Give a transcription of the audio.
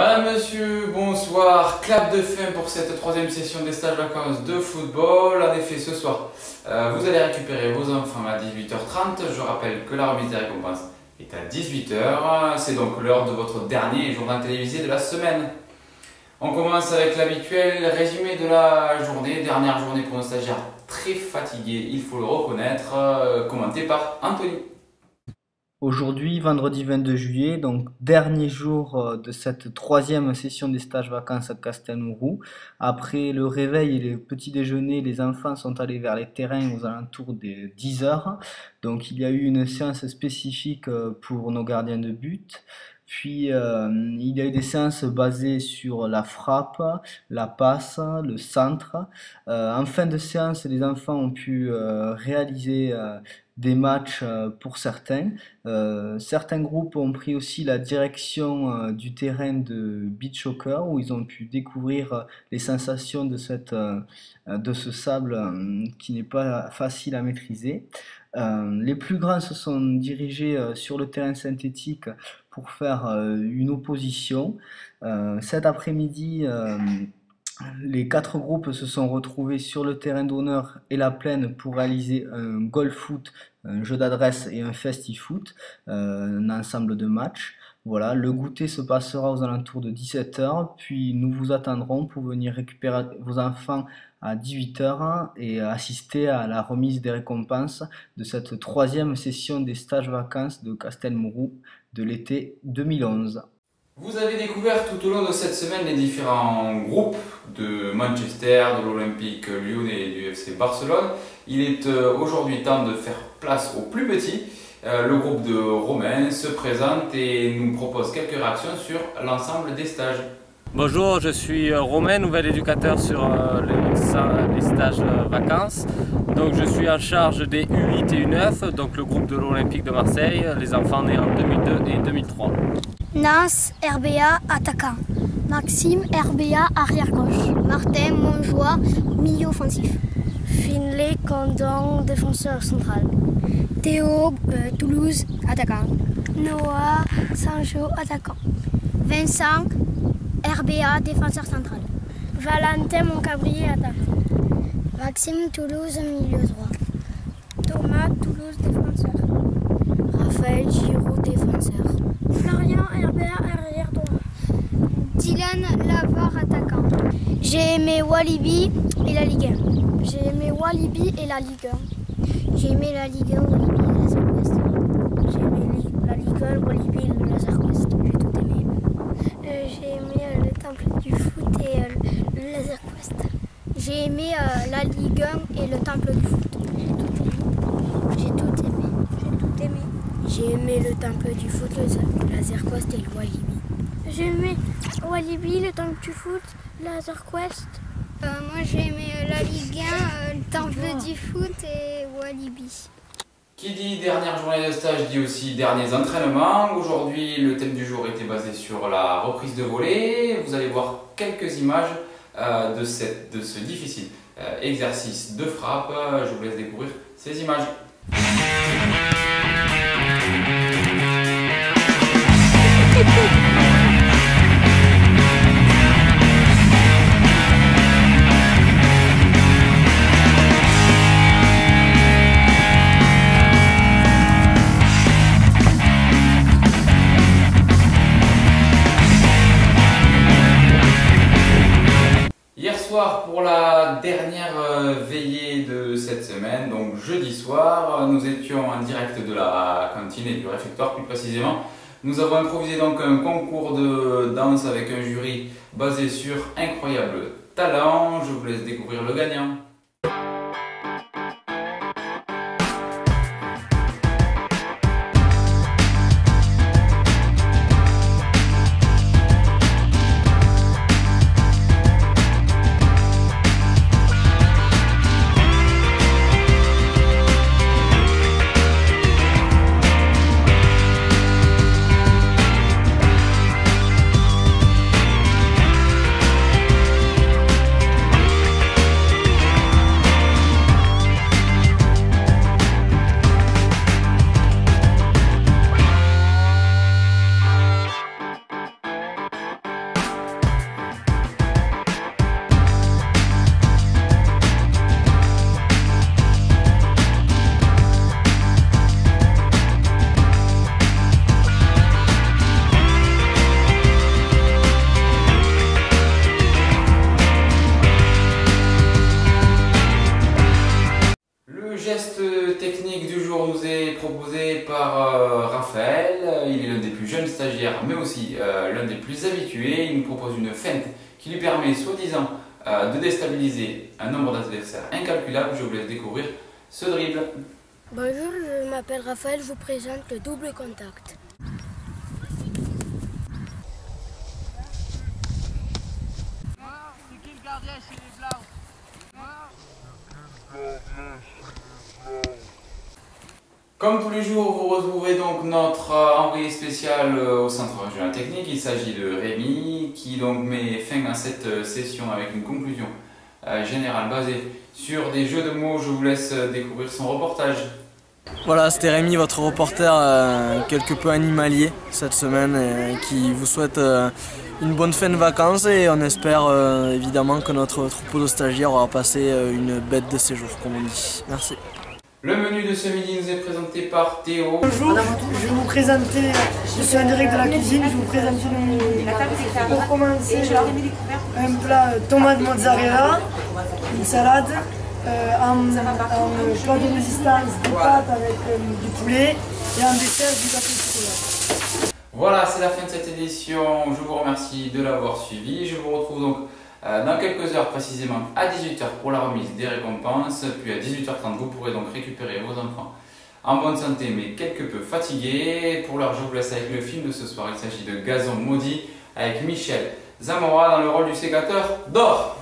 Madame, monsieur, bonsoir. Clap de fin pour cette troisième session des stages vacances de football. En effet, ce soir, vous allez récupérer vos enfants à 18h30. Je rappelle que la remise des récompenses est à 18h. C'est donc l'heure de votre dernier journal télévisé de la semaine. On commence avec l'habituel résumé de la journée. Dernière journée pour nos stagiaires très fatigués, il faut le reconnaître, commenté par Anthony. Aujourd'hui, vendredi 22 juillet, donc dernier jour de cette troisième session des stages vacances à Castelmourou. Après le réveil et le petit déjeuner, les enfants sont allés vers les terrains aux alentours des 10 heures. Donc il y a eu une séance spécifique pour nos gardiens de but. Puis il y a eu des séances basées sur la frappe, la passe, le centre. En fin de séance, les enfants ont pu réaliser des matchs pour certains. Certains groupes ont pris aussi la direction du terrain de beach soccer où ils ont pu découvrir les sensations de ce sable qui n'est pas facile à maîtriser. Les plus grands se sont dirigés sur le terrain synthétique pour faire une opposition. Cet après-midi, les 4 groupes se sont retrouvés sur le terrain d'honneur et la plaine pour réaliser un goal foot, un jeu d'adresse et un festi-foot, un ensemble de matchs. Voilà, le goûter se passera aux alentours de 17h, puis nous vous attendrons pour venir récupérer vos enfants à 18h et assister à la remise des récompenses de cette troisième session des stages vacances de Castelmourou de l'été 2011. Vous avez découvert tout au long de cette semaine les différents groupes de Manchester, de l'Olympique Lyonnais et du FC Barcelone. Il est aujourd'hui temps de faire place aux plus petits. Le groupe de Romain se présente et nous propose quelques réactions sur l'ensemble des stages. Bonjour, je suis Romain, nouvel éducateur sur les stages vacances. Donc je suis en charge des U8 et U9, donc le groupe de l'Olympique de Marseille, les enfants nés en 2002 et 2003. Nas, RBA, attaquant. Maxime, RBA, arrière-gauche. Martin, Montjoie, milieu offensif. Finlay, Condon, défenseur central. Théo, Toulouse, attaquant. Noah, Sancho, attaquant. Vincent, RBA, défenseur central. Valentin, Moncabrier, attaquant. Maxime, Toulouse, milieu droit. Thomas, Toulouse, défenseur. Raphaël, Giroud, défenseur. Florian, RBA, arrière droit. Dylan, Lavar, attaquant. J'ai aimé Walibi et la Ligue 1. J'ai aimé Walibi et la Ligue 1. J'ai aimé la Ligue 1, Walibi et Laser Quest. J'ai aimé la Ligue 1, Walibi et le Laser Quest. J'ai tout aimé. J'ai aimé le Temple du foot et le Laser Quest. J'ai aimé la Ligue 1 et le Temple du foot. J'ai tout aimé. J'ai tout aimé. J'ai aimé le Temple du foot, le Laser Quest et le Walibi. J'ai aimé Walibi, le Temple du foot, Laser Quest. Moi j'ai aimé la Ligue 1, le Temple du foot et Walibi. Qui dit dernière journée de stage dit aussi derniers entraînements. Aujourd'hui, le thème du jour était basé sur la reprise de volée. Vous allez voir quelques images de ce difficile exercice de frappe. Je vous laisse découvrir ces images. Hier soir, pour la dernière veillée de cette semaine, donc jeudi soir, nous étions en direct de la cantine et du réfectoire plus précisément. Nous avons improvisé donc un concours de danse avec un jury basé sur incroyable talent. Je vous laisse découvrir le gagnant. Raphaël, il est l'un des plus jeunes stagiaires mais aussi l'un des plus habitués. Il nous propose une feinte qui lui permet soi-disant de déstabiliser un nombre d'adversaires incalculable. Je vous laisse découvrir ce dribble. Bonjour, je m'appelle Raphaël, je vous présente le double contact. C'est qui le gardien chez les Blancs? Comme tous les jours, vous retrouverez donc notre envoyé spécial au centre régional technique. Il s'agit de Rémi qui donc met fin à cette session avec une conclusion générale basée sur des jeux de mots. Je vous laisse découvrir son reportage. Voilà, c'était Rémi, votre reporter quelque peu animalier cette semaine, qui vous souhaite une bonne fin de vacances et on espère évidemment que notre troupeau de stagiaires aura passé une bête de séjour, comme on dit. Merci. Le menu de ce midi nous est présenté par Théo. Bonjour, je vais vous présenter, je suis en direct de la cuisine, je vais vous présenter le menu. Pour commencer, un plat tomate mozzarella, une salade, un plat de résistance, des pâtes avec du poulet et un dessert du gâteau de chocolat. Voilà, c'est la fin de cette édition. Je vous remercie de l'avoir suivi. Je vous retrouve donc dans quelques heures, précisément à 18h pour la remise des récompenses. Puis à 18h30, vous pourrez donc récupérer vos enfants en bonne santé mais quelque peu fatigués. Pour l'heure, je vous laisse avec le film de ce soir. Il s'agit de Gazon maudit avec Michel Zamora dans le rôle du sécateur d'or.